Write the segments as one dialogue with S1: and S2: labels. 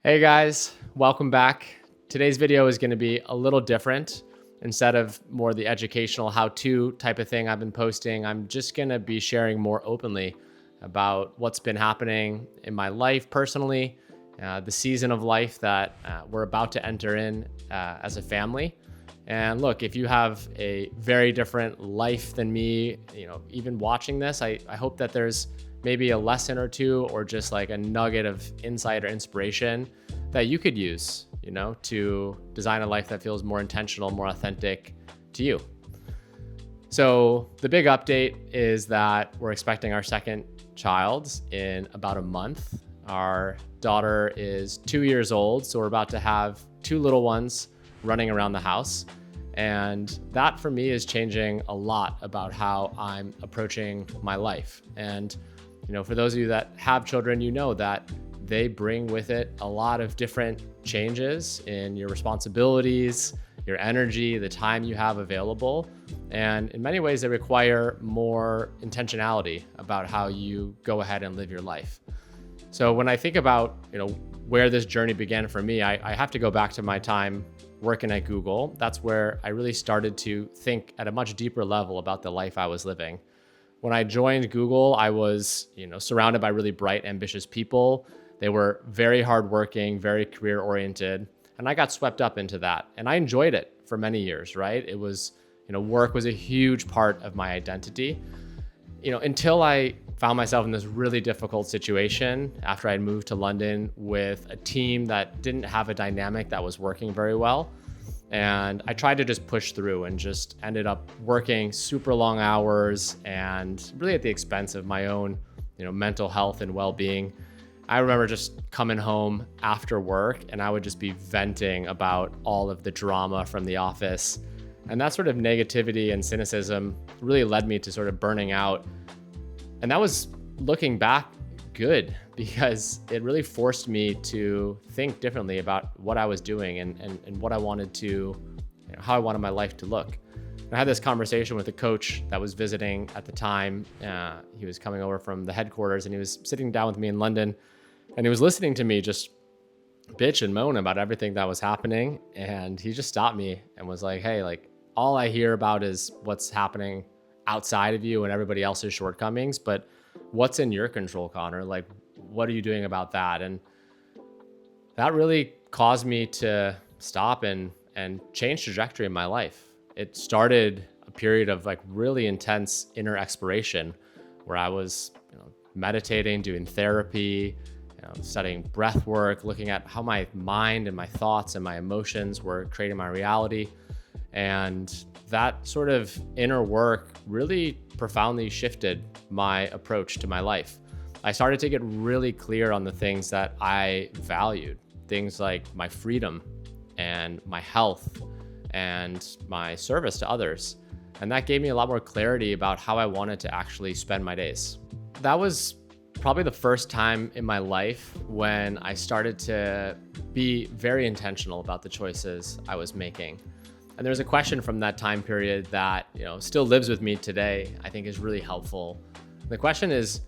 S1: Hey guys, welcome back. Today's video is going to be a little different. Instead of more the educational how-to type of thing I've been posting, I'm just going to be sharing more openly about what's been happening in my life personally, the season of life that we're about to enter in as a family. And look, if you have a very different life than me, even watching this, I hope that there's maybe a lesson or two, or just like a nugget of insight or inspiration that you could use, to design a life that feels more intentional, more authentic to you. So the big update is that we're expecting our second child in about a month. Our daughter is 2 years old, so we're about to have two little ones running around the house. And that for me is changing a lot about how I'm approaching my life. And for those of you that have children, that they bring with it a lot of different changes in your responsibilities, your energy, the time you have available. And in many ways, they require more intentionality about how you go ahead and live your life. So when I think about, where this journey began for me, I have to go back to my time working at Google. That's where I really started to think at a much deeper level about the life I was living. When I joined Google, I was, surrounded by really bright, ambitious people. They were very hardworking, very career oriented, and I got swept up into that. And I enjoyed it for many years, right? It was, work was a huge part of my identity, until I found myself in this really difficult situation after I'd moved to London with a team that didn't have a dynamic that was working very well. And I tried to just push through and just ended up working super long hours and really at the expense of my own, mental health and well-being. I remember just coming home after work and I would just be venting about all of the drama from the office. And that sort of negativity and cynicism really led me to sort of burning out. And that was, looking back, good, because it really forced me to think differently about what I was doing and what I wanted to, how I wanted my life to look. And I had this conversation with a coach that was visiting at the time. He was coming over from the headquarters and he was sitting down with me in London and he was listening to me just bitch and moan about everything that was happening. And he just stopped me and was like, hey, all I hear about is what's happening outside of you and everybody else's shortcomings, but what's in your control, Connor? What are you doing about that? And that really caused me to stop and change trajectory in my life. It started a period of really intense inner exploration where I was, meditating, doing therapy, studying breath work, looking at how my mind and my thoughts and my emotions were creating my reality. And that sort of inner work really profoundly shifted my approach to my life. I started to get really clear on the things that I valued, things like my freedom and my health and my service to others. And that gave me a lot more clarity about how I wanted to actually spend my days. That was probably the first time in my life when I started to be very intentional about the choices I was making. And there's a question from that time period that, still lives with me today, I think is really helpful. The question is,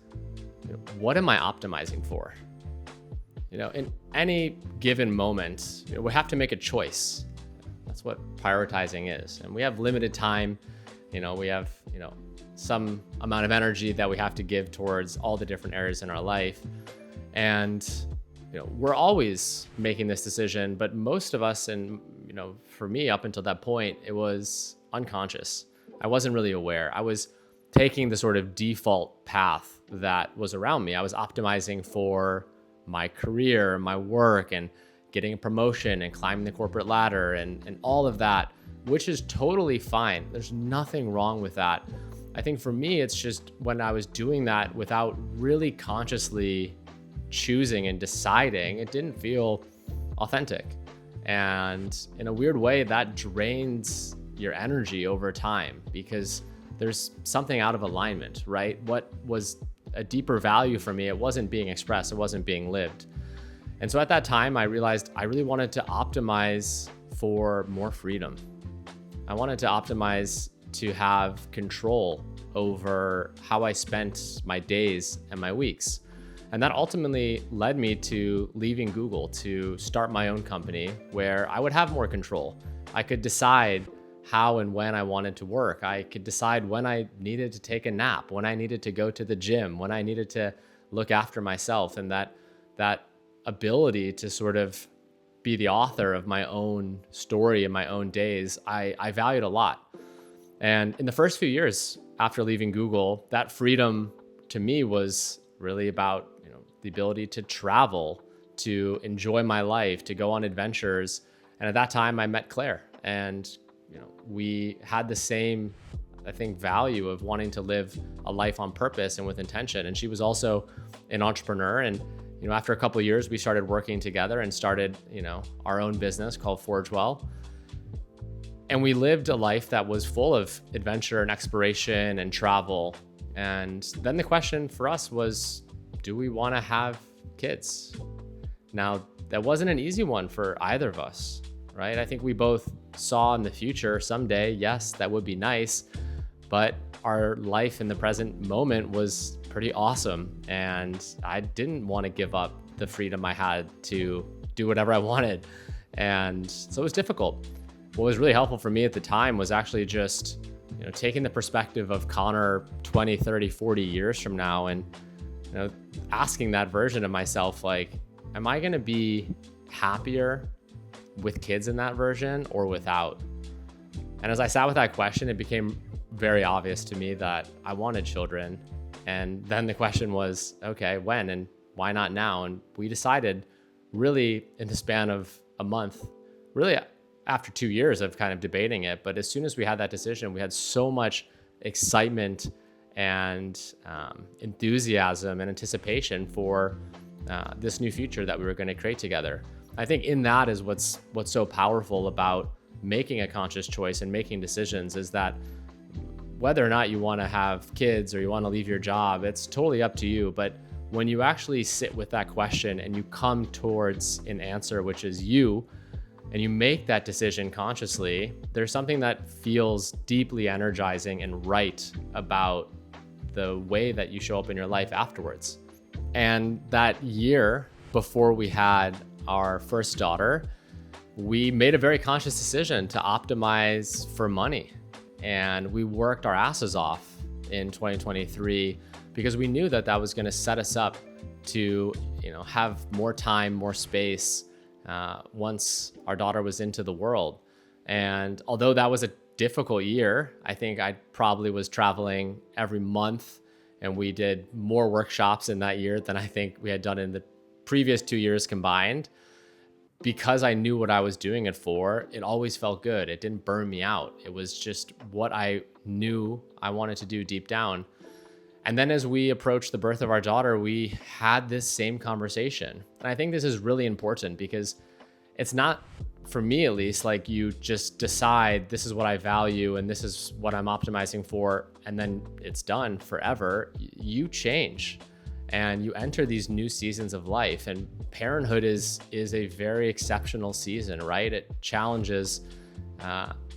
S1: what am I optimizing for? In any given moment, we have to make a choice. That's what prioritizing is. And we have limited time. We have, some amount of energy that we have to give towards all the different areas in our life. And we're always making this decision, but most of us, and for me up until that point, it was unconscious. I wasn't really aware. I was taking the sort of default path that was around me. I was optimizing for my career, my work, and getting a promotion and climbing the corporate ladder and all of that, which is totally fine. There's nothing wrong with that. I think for me, it's just when I was doing that without really consciously choosing and deciding, it didn't feel authentic. And in a weird way, that drains your energy over time because there's something out of alignment, right? What was a deeper value for me, it wasn't being expressed, it wasn't being lived. And so at that time, I realized I really wanted to optimize for more freedom. I wanted to optimize to have control over how I spent my days and my weeks. And that ultimately led me to leaving Google to start my own company where I would have more control. I could decide how and when I wanted to work. I could decide when I needed to take a nap, when I needed to go to the gym, when I needed to look after myself. And that ability to sort of be the author of my own story and my own days, I valued a lot. And in the first few years after leaving Google, that freedom to me was really about, the ability to travel, to enjoy my life, to go on adventures. And at that time I met Claire, and we had the same, I think, value of wanting to live a life on purpose and with intention. And she was also an entrepreneur. And, after a couple of years, we started working together and started, our own business called Forge Well. And we lived a life that was full of adventure and exploration and travel. And then the question for us was, do we want to have kids? Now, that wasn't an easy one for either of us, right? I think we both saw in the future someday, yes, that would be nice, but our life in the present moment was pretty awesome. And I didn't want to give up the freedom I had to do whatever I wanted. And so it was difficult. What was really helpful for me at the time was actually just, taking the perspective of Connor 20, 30, 40 years from now and, asking that version of myself, like, am I going to be happier with kids in that version or without? And as I sat with that question, it became very obvious to me that I wanted children. And then the question was, okay, when and why not now? And we decided really in the span of a month, really after 2 years of kind of debating it. But as soon as we had that decision, we had so much excitement and enthusiasm and anticipation for this new future that we were going to create together. I think in that is what's so powerful about making a conscious choice and making decisions, is that whether or not you want to have kids or you want to leave your job, it's totally up to you. But when you actually sit with that question and you come towards an answer, which is you, and you make that decision consciously, there's something that feels deeply energizing and right about the way that you show up in your life afterwards. And that year before we had our first daughter, we made a very conscious decision to optimize for money. And we worked our asses off in 2023 because we knew that that was going to set us up to, have more time, more space once our daughter was into the world. And although that was a difficult year, I think I probably was traveling every month, and we did more workshops in that year than I think we had done in the previous 2 years combined. Because I knew what I was doing it for, it always felt good. It didn't burn me out. It was just what I knew I wanted to do deep down. And then as we approached the birth of our daughter, we had this same conversation. And I think this is really important because it's not, for me at least, like you just decide this is what I value and this is what I'm optimizing for, and then it's done forever. You change and you enter these new seasons of life. And parenthood is a very exceptional season, right? It challenges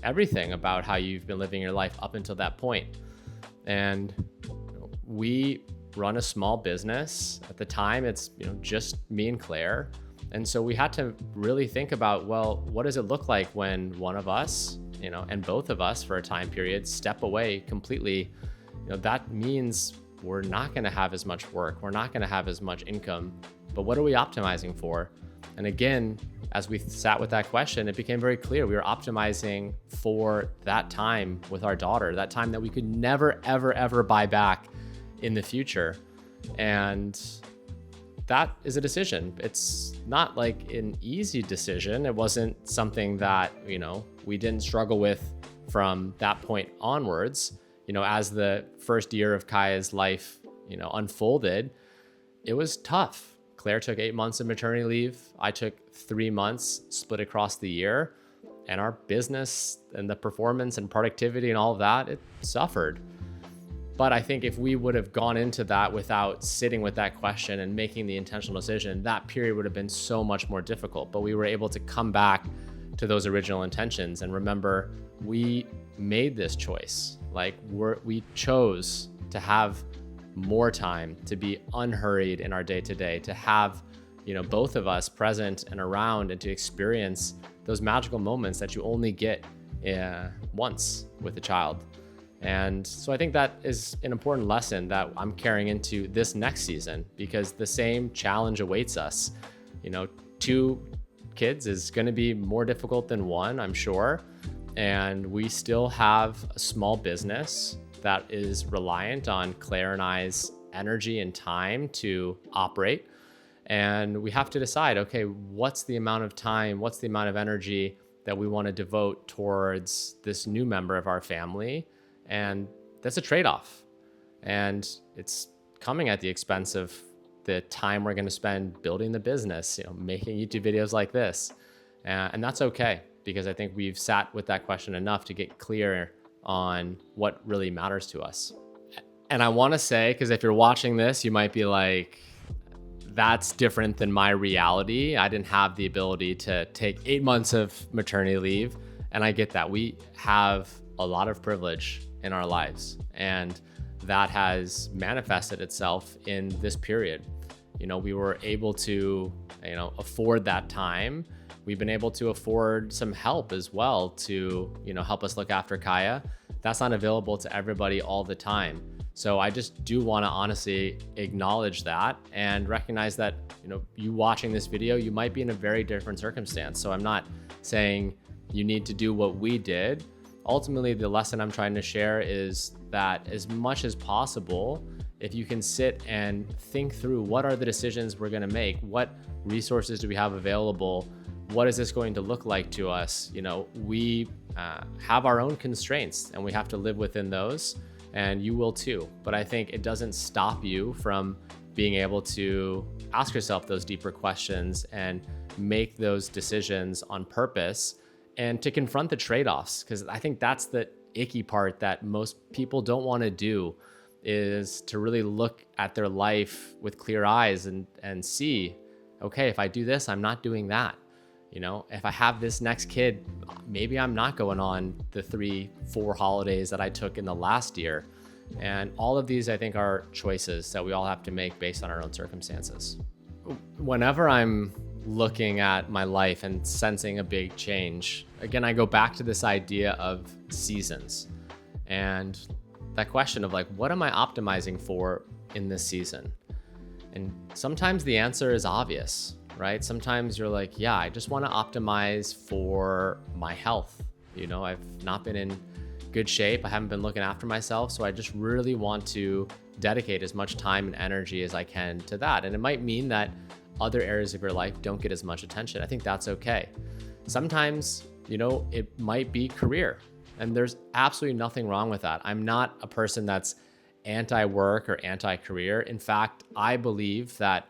S1: everything about how you've been living your life up until that point. And we run a small business. At the time, it's just me and Claire. And so we had to really think about, well, what does it look like when one of us, and both of us for a time period step away completely? That means we're not going to have as much work. We're not going to have as much income. But what are we optimizing for? And again, as we sat with that question, it became very clear we were optimizing for that time with our daughter, that time that we could never, ever, ever buy back in the future. And that is a decision. It's not like an easy decision. It wasn't something that, we didn't struggle with from that point onwards. As the first year of Kaya's life, unfolded, it was tough. Claire took 8 months of maternity leave. I took 3 months split across the year, and our business and the performance and productivity and all of that, it suffered. But I think if we would have gone into that without sitting with that question and making the intentional decision, that period would have been so much more difficult. But we were able to come back to those original intentions and remember we made this choice. Like we chose to have more time, to be unhurried in our day-to-day, to have, both of us present and around, and to experience those magical moments that you only get once with a child. And so I think that is an important lesson that I'm carrying into this next season, because the same challenge awaits us. 2 kids is going to be more difficult than 1, I'm sure. And we still have a small business that is reliant on Claire and I's energy and time to operate. And we have to decide, okay, what's the amount of time, what's the amount of energy that we want to devote towards this new member of our family? And that's a trade-off. And it's coming at the expense of the time we're going to spend building the business, making YouTube videos like this. And that's okay, because I think we've sat with that question enough to get clear on what really matters to us. And I want to say, because if you're watching this, you might be like, that's different than my reality. I didn't have the ability to take 8 months of maternity leave. And I get that. We have a lot of privilege in our lives, and that has manifested itself in this period. We were able to, afford that time. We've been able to afford some help as well to, help us look after Kaya. That's not available to everybody all the time. So I just do want to honestly acknowledge that and recognize that, you watching this video, you might be in a very different circumstance. So I'm not saying you need to do what we did. Ultimately, the lesson I'm trying to share is that as much as possible, if you can sit and think through what are the decisions we're going to make, what resources do we have available, what is this going to look like to us? We have our own constraints and we have to live within those, and you will too. But I think it doesn't stop you from being able to ask yourself those deeper questions and make those decisions on purpose, and to confront the trade-offs, because I think that's the icky part that most people don't want to do, is to really look at their life with clear eyes and see, okay, if I do this, I'm not doing that. If I have this next kid, maybe I'm not going on the 3-4 holidays that I took in the last year. And all of these, I think, are choices that we all have to make based on our own circumstances. Whenever I'm looking at my life and sensing a big change, again, I go back to this idea of seasons and that question of like, what am I optimizing for in this season? And sometimes the answer is obvious, right? Sometimes you're like, yeah, I just want to optimize for my health. I've not been in good shape. I haven't been looking after myself. So I just really want to dedicate as much time and energy as I can to that. And it might mean that other areas of your life don't get as much attention. I think that's okay. Sometimes, it might be career, and there's absolutely nothing wrong with that. I'm not a person that's anti-work or anti-career. In fact, I believe that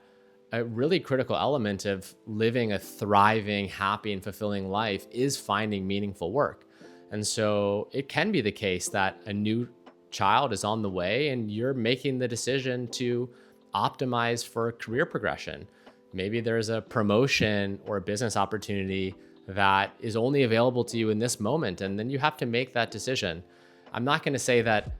S1: a really critical element of living a thriving, happy, and fulfilling life is finding meaningful work. And so it can be the case that a new child is on the way and you're making the decision to optimize for career progression. Maybe there's a promotion or a business opportunity that is only available to you in this moment, and then you have to make that decision. I'm not going to say that,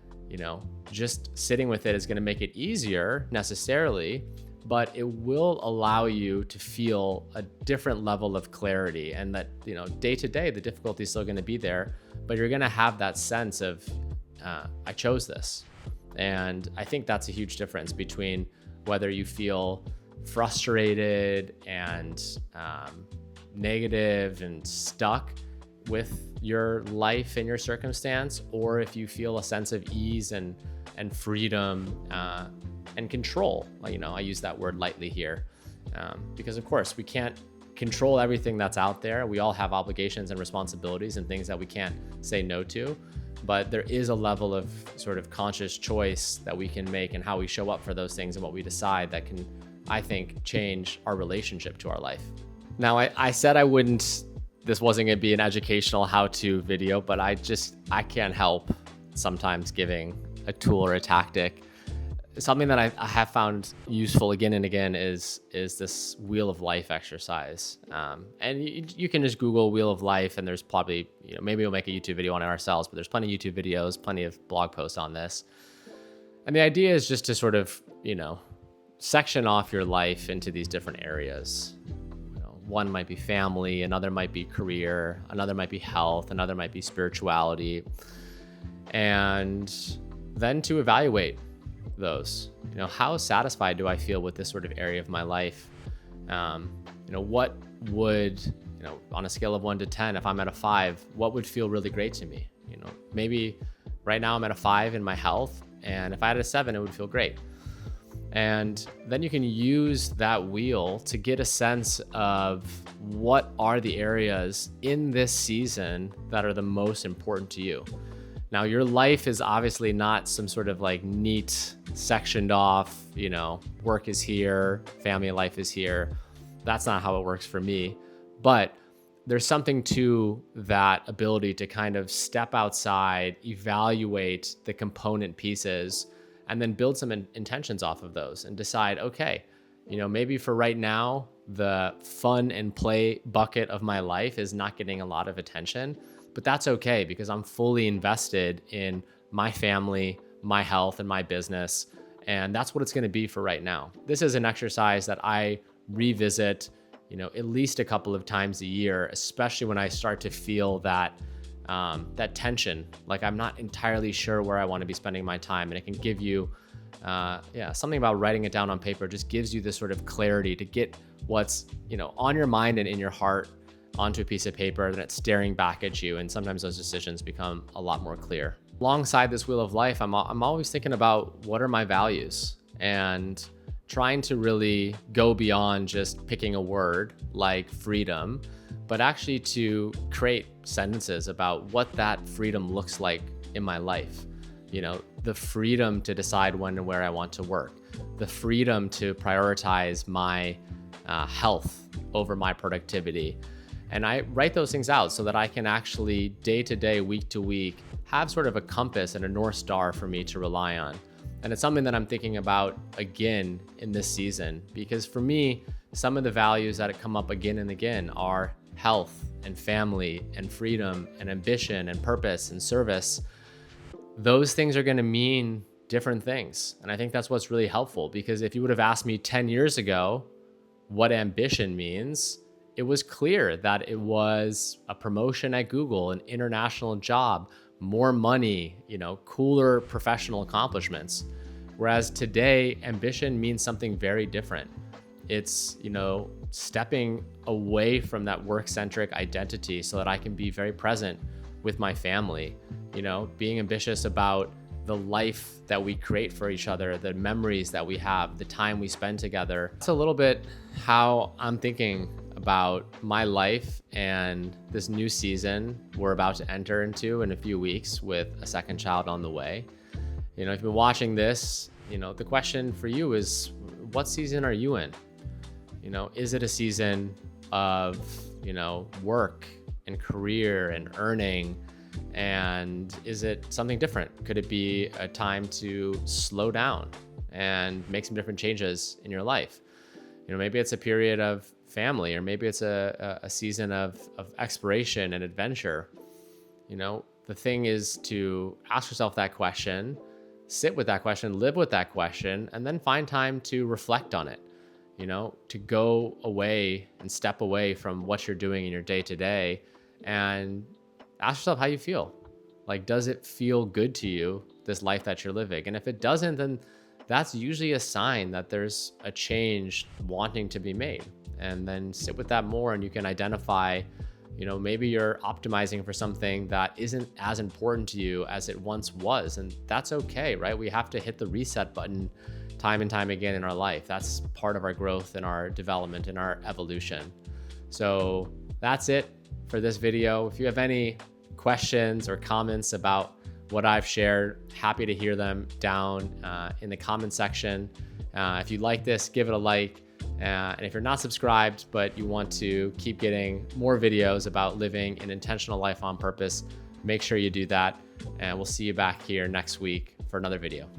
S1: just sitting with it is going to make it easier necessarily, but it will allow you to feel a different level of clarity, and that, day to day, the difficulty is still going to be there, but you're going to have that sense of, I chose this. And I think that's a huge difference between whether you feel frustrated and negative and stuck with your life and your circumstance, or if you feel a sense of ease and freedom and control. I use that word lightly here because of course we can't control everything that's out there. We all have obligations and responsibilities and things that we can't say no to, but there is a level of sort of conscious choice that we can make and how we show up for those things and what we decide that can, I think, change our relationship to our life. Now, I said this wasn't going to be an educational how-to video, but I can't help sometimes giving a tool or a tactic. Something that I have found useful again and again is this wheel of life exercise. And you can just Google wheel of life, and there's probably, maybe we'll make a YouTube video on it ourselves, but there's plenty of YouTube videos, plenty of blog posts on this. And the idea is just to sort of, section off your life into these different areas. One might be family, another might be career, another might be health, another might be spirituality. And then to evaluate those, how satisfied do I feel with this sort of area of my life? What would, on a scale of 1 to 10, if I'm at a 5, what would feel really great to me? Maybe right now I'm at a 5 in my health, and if I had a 7, it would feel great. And then you can use that wheel to get a sense of what are the areas in this season that are the most important to you. Now, your life is obviously not some sort of like neat, sectioned off, work is here, family life is here. That's not how it works for me. But there's something to that ability to kind of step outside, evaluate the component pieces, and then build some intentions off of those and decide, okay, maybe for right now, the fun and play bucket of my life is not getting a lot of attention, but that's okay because I'm fully invested in my family, my health, and my business. And that's what it's going to be for right now. This is an exercise that I revisit, at least a couple of times a year, especially when I start to feel that tension, like I'm not entirely sure where I want to be spending my time. And it can give you, something about writing it down on paper just gives you this sort of clarity to get what's, on your mind and in your heart onto a piece of paper, and it's staring back at you. And sometimes those decisions become a lot more clear. Alongside this wheel of life, I'm always thinking about what are my values and trying to really go beyond just picking a word like freedom, but actually to create sentences about what that freedom looks like in my life. The freedom to decide when and where I want to work, the freedom to prioritize my health over my productivity. And I write those things out so that I can actually day to day, week to week, have sort of a compass and a North Star for me to rely on. And it's something that I'm thinking about again in this season, because for me, some of the values that come up again and again are health and family and freedom and ambition and purpose and service. Those things are going to mean different things. And I think that's what's really helpful, because if you would have asked me 10 years ago what ambition means, it was clear that it was a promotion at Google, an international job, more money, cooler professional accomplishments. Whereas today, ambition means something very different. It's, stepping away from that work-centric identity so that I can be very present with my family, being ambitious about the life that we create for each other, the memories that we have, the time we spend together. It's a little bit how I'm thinking about my life and this new season we're about to enter into in a few weeks with a second child on the way. If you've been watching this, the question for you is, what season are you in? Is it a season of, work and career and earning? And is it something different? Could it be a time to slow down and make some different changes in your life? Maybe it's a period of family, or maybe it's a season of exploration and adventure. The thing is to ask yourself that question, sit with that question, live with that question, and then find time to reflect on it, to go away and step away from what you're doing in your day to day and ask yourself how you feel. Like, does it feel good to you, this life that you're living? And if it doesn't, then that's usually a sign that there's a change wanting to be made. And then sit with that more, and you can identify, maybe you're optimizing for something that isn't as important to you as it once was. And that's okay, right? We have to hit the reset button time and time again in our life. That's part of our growth and our development and our evolution. So that's it for this video. If you have any questions or comments about what I've shared, happy to hear them down in the comment section. If you like this, give it a like. And if you're not subscribed, but you want to keep getting more videos about living an intentional life on purpose, make sure you do that. And we'll see you back here next week for another video.